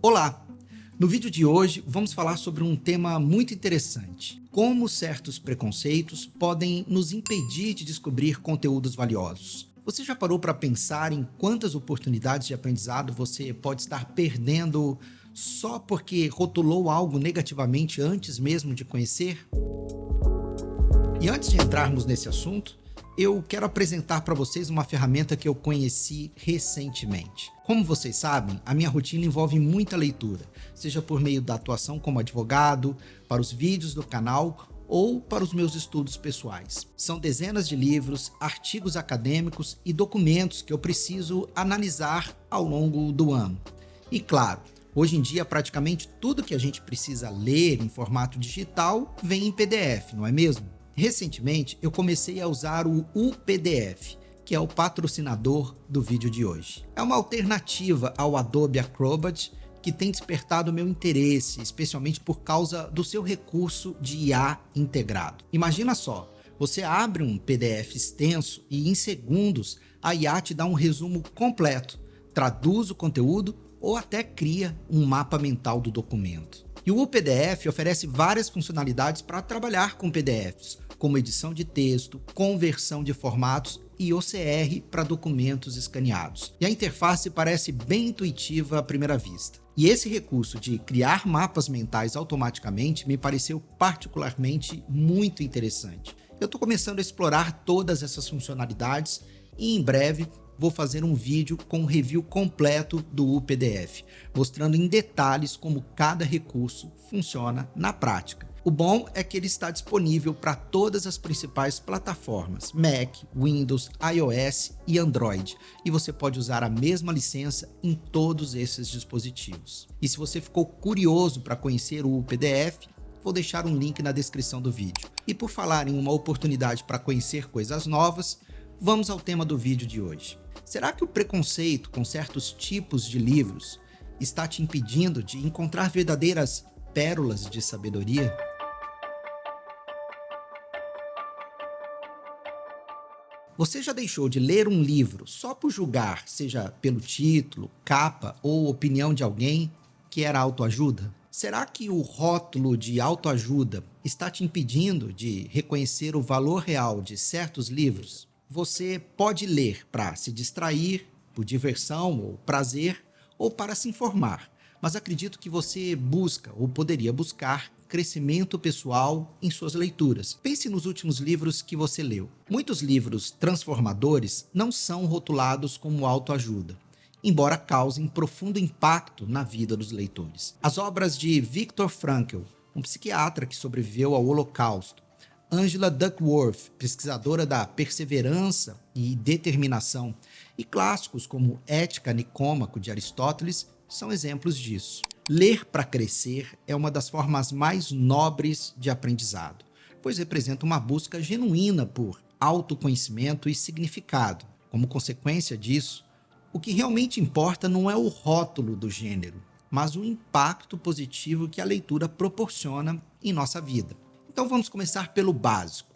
Olá! No vídeo de hoje vamos falar sobre um tema muito interessante: como certos preconceitos podem nos impedir de descobrir conteúdos valiosos. Você já parou para pensar em quantas oportunidades de aprendizado você pode estar perdendo só porque rotulou algo negativamente antes mesmo de conhecer? E antes de entrarmos nesse assunto, eu quero apresentar para vocês uma ferramenta que eu conheci recentemente. Como vocês sabem, a minha rotina envolve muita leitura, seja por meio da atuação como advogado, para os vídeos do canal ou para os meus estudos pessoais. São dezenas de livros, artigos acadêmicos e documentos que eu preciso analisar ao longo do ano. E claro, hoje em dia praticamente tudo que a gente precisa ler em formato digital vem em PDF, não é mesmo? Recentemente, eu comecei a usar o UPDF, que é o patrocinador do vídeo de hoje. É uma alternativa ao Adobe Acrobat que tem despertado meu interesse, especialmente por causa do seu recurso de IA integrado. Imagina só, você abre um PDF extenso e em segundos a IA te dá um resumo completo, traduz o conteúdo ou até cria um mapa mental do documento. E o UPDF oferece várias funcionalidades para trabalhar com PDFs, como edição de texto, conversão de formatos e OCR para documentos escaneados. E a interface parece bem intuitiva à primeira vista. E esse recurso de criar mapas mentais automaticamente me pareceu particularmente muito interessante. Eu estou começando a explorar todas essas funcionalidades e em breve vou fazer um vídeo com um review completo do UPDF, mostrando em detalhes como cada recurso funciona na prática. O bom é que ele está disponível para todas as principais plataformas, Mac, Windows, iOS e Android, e você pode usar a mesma licença em todos esses dispositivos. E se você ficou curioso para conhecer o UPDF, vou deixar um link na descrição do vídeo. E por falar em uma oportunidade para conhecer coisas novas, vamos ao tema do vídeo de hoje. Será que o preconceito com certos tipos de livros está te impedindo de encontrar verdadeiras pérolas de sabedoria? Você já deixou de ler um livro só por julgar, seja pelo título, capa ou opinião de alguém que era autoajuda? Será que o rótulo de autoajuda está te impedindo de reconhecer o valor real de certos livros? Você pode ler para se distrair, por diversão ou prazer, ou para se informar, mas acredito que você busca ou poderia buscar crescimento pessoal em suas leituras. Pense nos últimos livros que você leu. Muitos livros transformadores não são rotulados como autoajuda, embora causem profundo impacto na vida dos leitores. As obras de Viktor Frankl, um psiquiatra que sobreviveu ao Holocausto, Angela Duckworth, pesquisadora da perseverança e determinação, e clássicos como Ética Nicômaco de Aristóteles são exemplos disso. Ler para crescer é uma das formas mais nobres de aprendizado, pois representa uma busca genuína por autoconhecimento e significado. Como consequência disso, o que realmente importa não é o rótulo do gênero, mas o impacto positivo que a leitura proporciona em nossa vida. Então vamos começar pelo básico.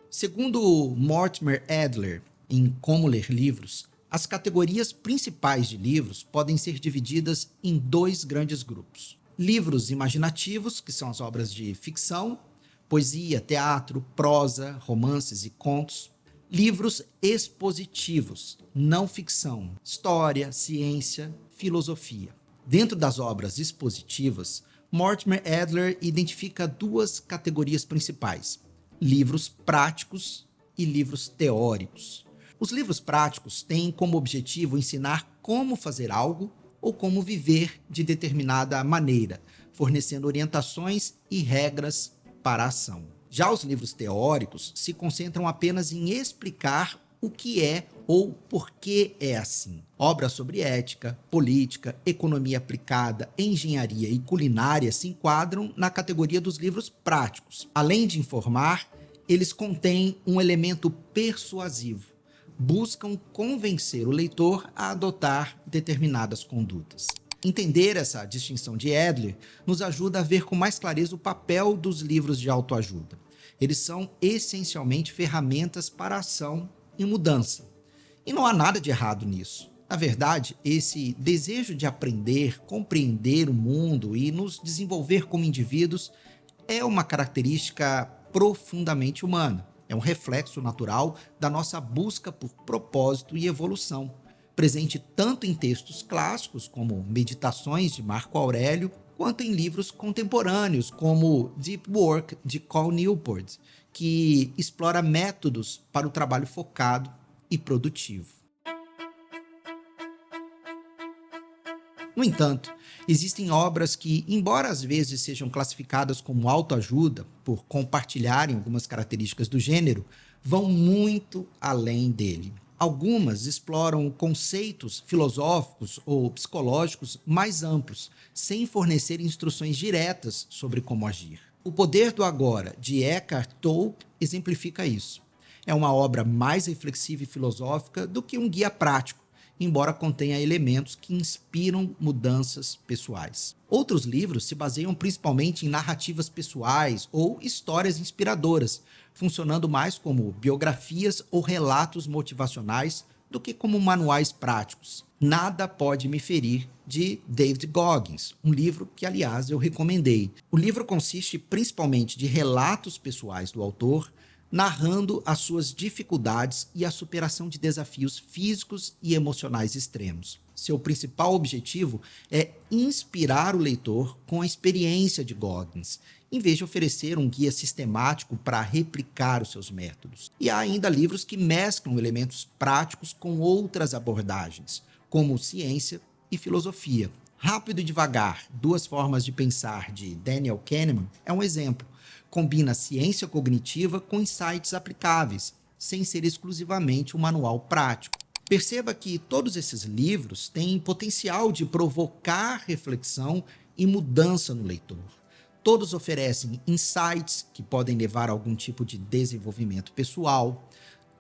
Segundo Mortimer Adler, em Como Ler Livros, as categorias principais de livros podem ser divididas em dois grandes grupos. Livros imaginativos, que são as obras de ficção, poesia, teatro, prosa, romances e contos. Livros expositivos, não ficção, história, ciência, filosofia. Dentro das obras expositivas, Mortimer Adler identifica duas categorias principais: livros práticos e livros teóricos. Os livros práticos têm como objetivo ensinar como fazer algo ou como viver de determinada maneira, fornecendo orientações e regras para a ação. Já os livros teóricos se concentram apenas em explicar o que é ou por que é assim. Obras sobre ética, política, economia aplicada, engenharia e culinária se enquadram na categoria dos livros práticos. Além de informar, eles contêm um elemento persuasivo. Buscam convencer o leitor a adotar determinadas condutas. Entender essa distinção de Adler nos ajuda a ver com mais clareza o papel dos livros de autoajuda. Eles são essencialmente ferramentas para ação e mudança. E não há nada de errado nisso. Na verdade, esse desejo de aprender, compreender o mundo e nos desenvolver como indivíduos é uma característica profundamente humana. É um reflexo natural da nossa busca por propósito e evolução, presente tanto em textos clássicos, como Meditações de Marco Aurélio, quanto em livros contemporâneos, como Deep Work, de Cal Newport, que explora métodos para o trabalho focado e produtivo. No entanto, existem obras que, embora às vezes sejam classificadas como autoajuda, por compartilharem algumas características do gênero, vão muito além dele. Algumas exploram conceitos filosóficos ou psicológicos mais amplos, sem fornecer instruções diretas sobre como agir. O Poder do Agora, de Eckhart Tolle, exemplifica isso. É uma obra mais reflexiva e filosófica do que um guia prático, embora contenha elementos que inspiram mudanças pessoais. Outros livros se baseiam principalmente em narrativas pessoais ou histórias inspiradoras, funcionando mais como biografias ou relatos motivacionais do que como manuais práticos. Nada Pode Me Ferir, de David Goggins, um livro que, aliás, eu recomendei. O livro consiste principalmente de relatos pessoais do autor, narrando as suas dificuldades e a superação de desafios físicos e emocionais extremos. Seu principal objetivo é inspirar o leitor com a experiência de Goggins, em vez de oferecer um guia sistemático para replicar os seus métodos. E há ainda livros que mesclam elementos práticos com outras abordagens, como ciência e filosofia. Rápido e Devagar, Duas Formas de Pensar, de Daniel Kahneman, é um exemplo. Combina ciência cognitiva com insights aplicáveis, sem ser exclusivamente um manual prático. Perceba que todos esses livros têm potencial de provocar reflexão e mudança no leitor. Todos oferecem insights que podem levar a algum tipo de desenvolvimento pessoal.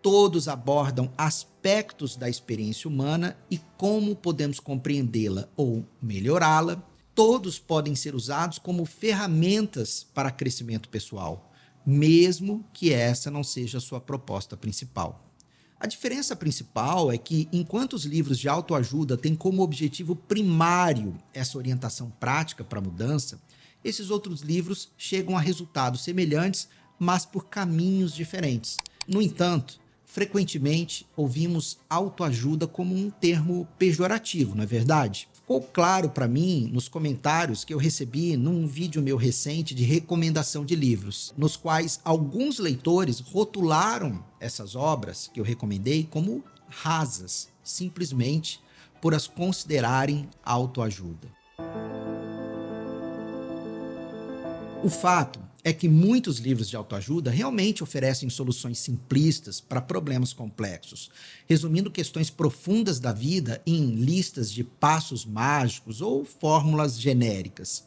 Todos abordam aspectos da experiência humana e como podemos compreendê-la ou melhorá-la. Todos podem ser usados como ferramentas para crescimento pessoal, mesmo que essa não seja a sua proposta principal. A diferença principal é que, enquanto os livros de autoajuda têm como objetivo primário essa orientação prática para a mudança, esses outros livros chegam a resultados semelhantes, mas por caminhos diferentes. No entanto, frequentemente ouvimos autoajuda como um termo pejorativo, não é verdade? Ficou claro para mim nos comentários que eu recebi num vídeo meu recente de recomendação de livros, nos quais alguns leitores rotularam essas obras que eu recomendei como rasas, simplesmente por as considerarem autoajuda. O fato é que muitos livros de autoajuda realmente oferecem soluções simplistas para problemas complexos, resumindo questões profundas da vida em listas de passos mágicos ou fórmulas genéricas.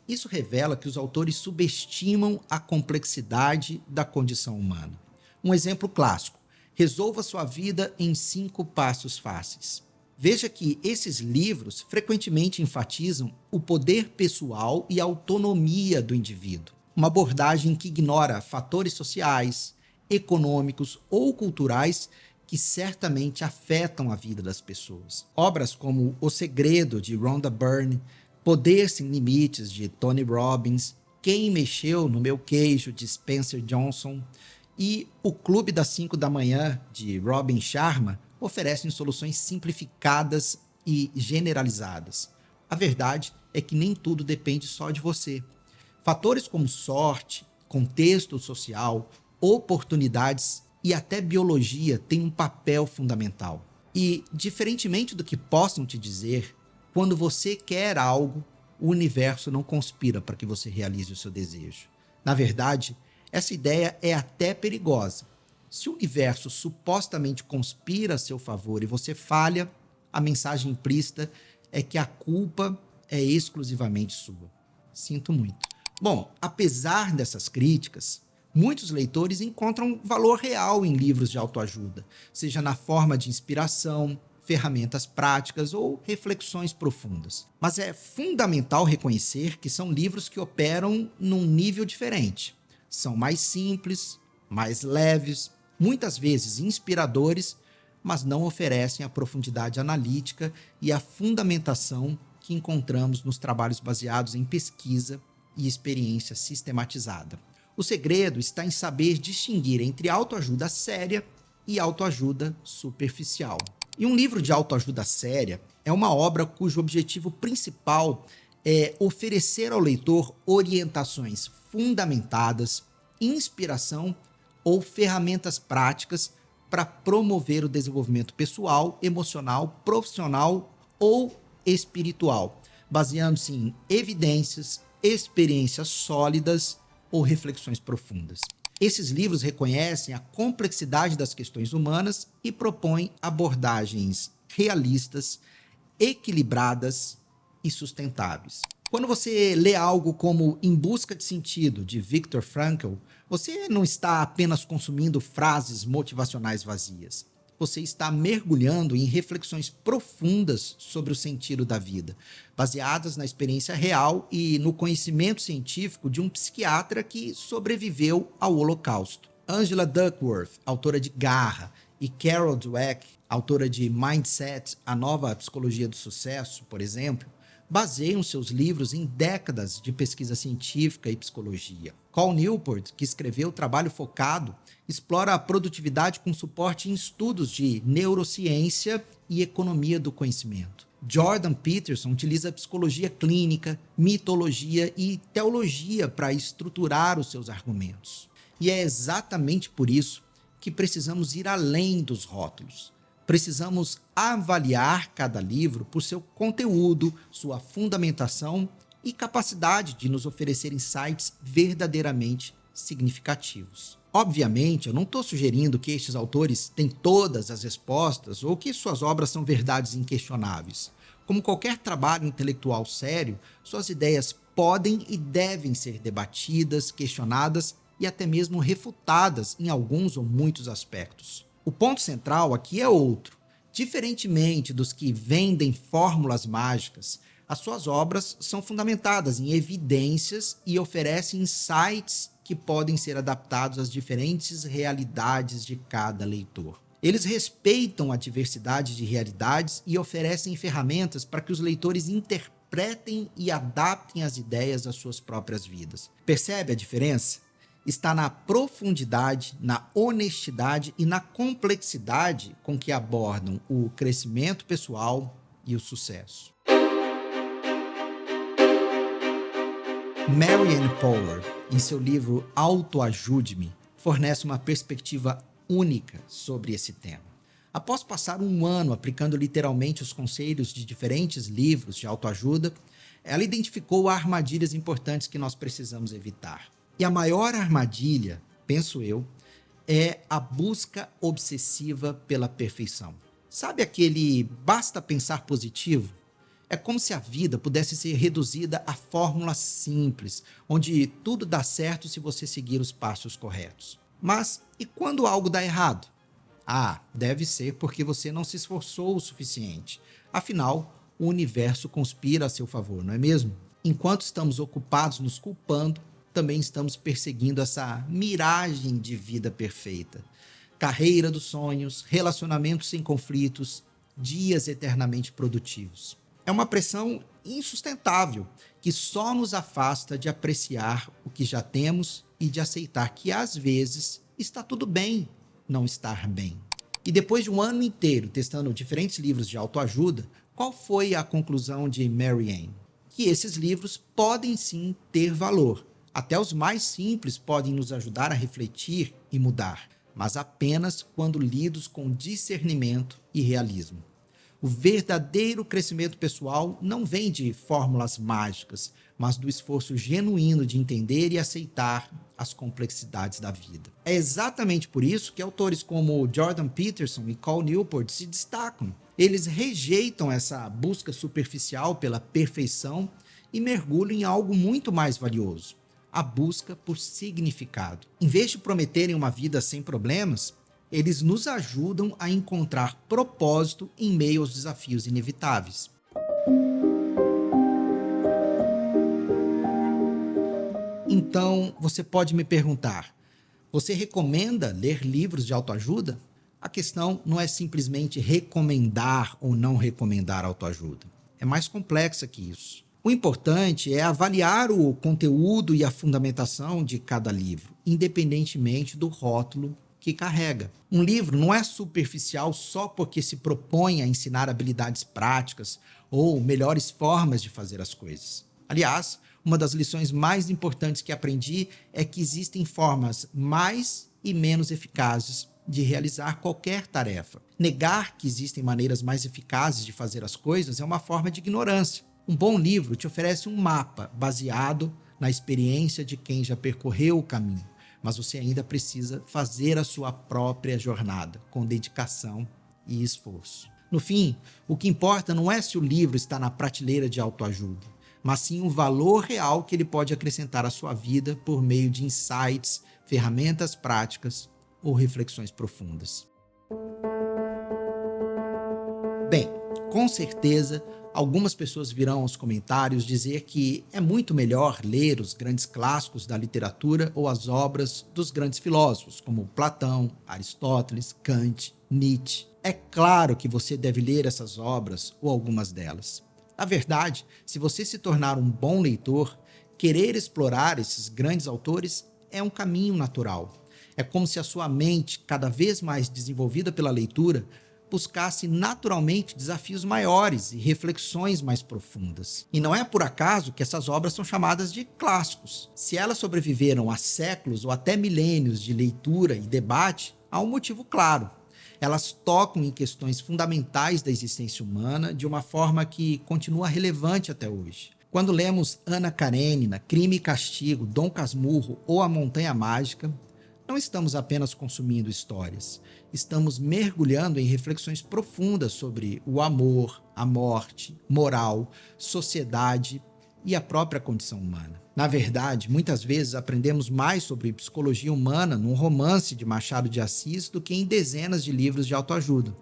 Isso revela que os autores subestimam a complexidade da condição humana. Um exemplo clássico: resolva sua vida em 5 passos fáceis. Veja que esses livros frequentemente enfatizam o poder pessoal e a autonomia do indivíduo, uma abordagem que ignora fatores sociais, econômicos ou culturais que certamente afetam a vida das pessoas. Obras como O Segredo, de Rhonda Byrne, Poder Sem Limites, de Tony Robbins, Quem Mexeu no Meu Queijo, de Spencer Johnson, e O Clube das 5 da Manhã, de Robin Sharma, oferecem soluções simplificadas e generalizadas. A verdade é que nem tudo depende só de você. Fatores como sorte, contexto social, oportunidades e até biologia têm um papel fundamental. E, diferentemente do que possam te dizer, quando você quer algo, o universo não conspira para que você realize o seu desejo. Na verdade, essa ideia é até perigosa. Se o universo supostamente conspira a seu favor e você falha, a mensagem implícita é que a culpa é exclusivamente sua. Sinto muito. Bom, apesar dessas críticas, muitos leitores encontram valor real em livros de autoajuda, seja na forma de inspiração, ferramentas práticas ou reflexões profundas. Mas é fundamental reconhecer que são livros que operam num nível diferente. São mais simples, mais leves, muitas vezes inspiradores, mas não oferecem a profundidade analítica e a fundamentação que encontramos nos trabalhos baseados em pesquisa e experiência sistematizada. O segredo está em saber distinguir entre autoajuda séria e autoajuda superficial. E um livro de autoajuda séria é uma obra cujo objetivo principal é oferecer ao leitor orientações fundamentadas, inspiração ou ferramentas práticas para promover o desenvolvimento pessoal, emocional, profissional ou espiritual, baseando-se em evidências, experiências sólidas ou reflexões profundas. Esses livros reconhecem a complexidade das questões humanas e propõem abordagens realistas, equilibradas e sustentáveis. Quando você lê algo como Em Busca de Sentido, de Viktor Frankl, você não está apenas consumindo frases motivacionais vazias. Você está mergulhando em reflexões profundas sobre o sentido da vida, baseadas na experiência real e no conhecimento científico de um psiquiatra que sobreviveu ao Holocausto. Angela Duckworth, autora de Garra, e Carol Dweck, autora de Mindset, a nova psicologia do sucesso, por exemplo, baseiam seus livros em décadas de pesquisa científica e psicologia. Cal Newport, que escreveu Trabalho Focado, explora a produtividade com suporte em estudos de neurociência e economia do conhecimento. Jordan Peterson utiliza psicologia clínica, mitologia e teologia para estruturar os seus argumentos. E é exatamente por isso que precisamos ir além dos rótulos. Precisamos avaliar cada livro por seu conteúdo, sua fundamentação e capacidade de nos oferecer insights verdadeiramente significativos. Obviamente, eu não estou sugerindo que estes autores têm todas as respostas ou que suas obras são verdades inquestionáveis. Como qualquer trabalho intelectual sério, suas ideias podem e devem ser debatidas, questionadas e até mesmo refutadas em alguns ou muitos aspectos. O ponto central aqui é outro. Diferentemente dos que vendem fórmulas mágicas, as suas obras são fundamentadas em evidências e oferecem insights que podem ser adaptados às diferentes realidades de cada leitor. Eles respeitam a diversidade de realidades e oferecem ferramentas para que os leitores interpretem e adaptem as ideias às suas próprias vidas. Percebe a diferença? Está na profundidade, na honestidade e na complexidade com que abordam o crescimento pessoal e o sucesso. Marianne Power, em seu livro Autoajude-me, fornece uma perspectiva única sobre esse tema. Após passar um ano aplicando literalmente os conselhos de diferentes livros de autoajuda, ela identificou armadilhas importantes que nós precisamos evitar. E a maior armadilha, penso eu, é a busca obsessiva pela perfeição. Sabe aquele basta pensar positivo? É como se a vida pudesse ser reduzida a fórmulas simples, onde tudo dá certo se você seguir os passos corretos. Mas e quando algo dá errado? Deve ser porque você não se esforçou o suficiente. Afinal, o universo conspira a seu favor, não é mesmo? Enquanto estamos ocupados nos culpando, também estamos perseguindo essa miragem de vida perfeita. Carreira dos sonhos, relacionamentos sem conflitos, dias eternamente produtivos. É uma pressão insustentável que só nos afasta de apreciar o que já temos e de aceitar que, às vezes, está tudo bem não estar bem. E depois de um ano inteiro testando diferentes livros de autoajuda, qual foi a conclusão de Marianne? Que esses livros podem sim ter valor. Até os mais simples podem nos ajudar a refletir e mudar, mas apenas quando lidos com discernimento e realismo. O verdadeiro crescimento pessoal não vem de fórmulas mágicas, mas do esforço genuíno de entender e aceitar as complexidades da vida. É exatamente por isso que autores como Jordan Peterson e Cal Newport se destacam. Eles rejeitam essa busca superficial pela perfeição e mergulham em algo muito mais valioso: a busca por significado. Em vez de prometerem uma vida sem problemas, eles nos ajudam a encontrar propósito em meio aos desafios inevitáveis. Então, você pode me perguntar: você recomenda ler livros de autoajuda? A questão não é simplesmente recomendar ou não recomendar autoajuda. É mais complexa que isso. O importante é avaliar o conteúdo e a fundamentação de cada livro, independentemente do rótulo que carrega. Um livro não é superficial só porque se propõe a ensinar habilidades práticas ou melhores formas de fazer as coisas. Aliás, uma das lições mais importantes que aprendi é que existem formas mais e menos eficazes de realizar qualquer tarefa. Negar que existem maneiras mais eficazes de fazer as coisas é uma forma de ignorância. Um bom livro te oferece um mapa baseado na experiência de quem já percorreu o caminho, mas você ainda precisa fazer a sua própria jornada, com dedicação e esforço. No fim, o que importa não é se o livro está na prateleira de autoajuda, mas sim o valor real que ele pode acrescentar à sua vida por meio de insights, ferramentas práticas ou reflexões profundas. Bem, com certeza, algumas pessoas virão aos comentários dizer que é muito melhor ler os grandes clássicos da literatura ou as obras dos grandes filósofos, como Platão, Aristóteles, Kant, Nietzsche. É claro que você deve ler essas obras ou algumas delas. Na verdade, se você se tornar um bom leitor, querer explorar esses grandes autores é um caminho natural. É como se a sua mente, cada vez mais desenvolvida pela leitura, buscasse naturalmente desafios maiores e reflexões mais profundas. E não é por acaso que essas obras são chamadas de clássicos. Se elas sobreviveram a séculos ou até milênios de leitura e debate, há um motivo claro. Elas tocam em questões fundamentais da existência humana de uma forma que continua relevante até hoje. Quando lemos Ana Karenina, Crime e Castigo, Dom Casmurro ou A Montanha Mágica, não estamos apenas consumindo histórias, estamos mergulhando em reflexões profundas sobre o amor, a morte, moral, sociedade e a própria condição humana. Na verdade, muitas vezes aprendemos mais sobre psicologia humana num romance de Machado de Assis do que em dezenas de livros de autoajuda.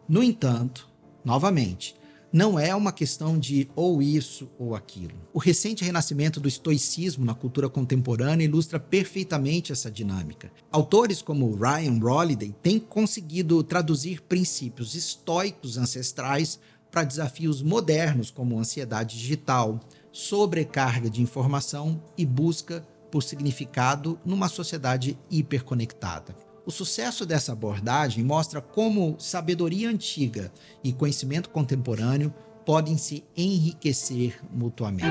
No entanto, novamente, não é uma questão de ou isso ou aquilo. O recente renascimento do estoicismo na cultura contemporânea ilustra perfeitamente essa dinâmica. Autores como Ryan Holiday têm conseguido traduzir princípios estoicos ancestrais para desafios modernos como ansiedade digital, sobrecarga de informação e busca por significado numa sociedade hiperconectada. O sucesso dessa abordagem mostra como sabedoria antiga e conhecimento contemporâneo podem se enriquecer mutuamente.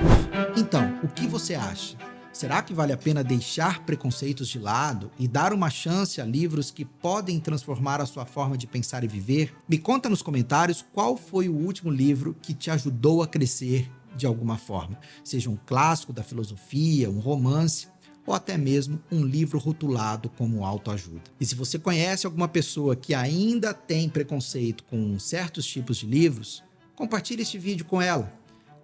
Então, o que você acha? Será que vale a pena deixar preconceitos de lado e dar uma chance a livros que podem transformar a sua forma de pensar e viver? Me conta nos comentários qual foi o último livro que te ajudou a crescer de alguma forma, seja um clássico da filosofia, um romance, ou até mesmo um livro rotulado como autoajuda. E se você conhece alguma pessoa que ainda tem preconceito com certos tipos de livros, compartilhe este vídeo com ela.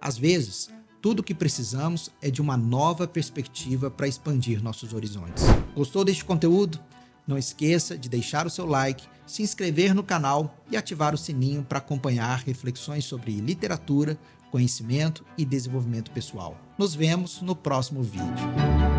Às vezes, tudo o que precisamos é de uma nova perspectiva para expandir nossos horizontes. Gostou deste conteúdo? Não esqueça de deixar o seu like, se inscrever no canal e ativar o sininho para acompanhar reflexões sobre literatura, conhecimento e desenvolvimento pessoal. Nos vemos no próximo vídeo.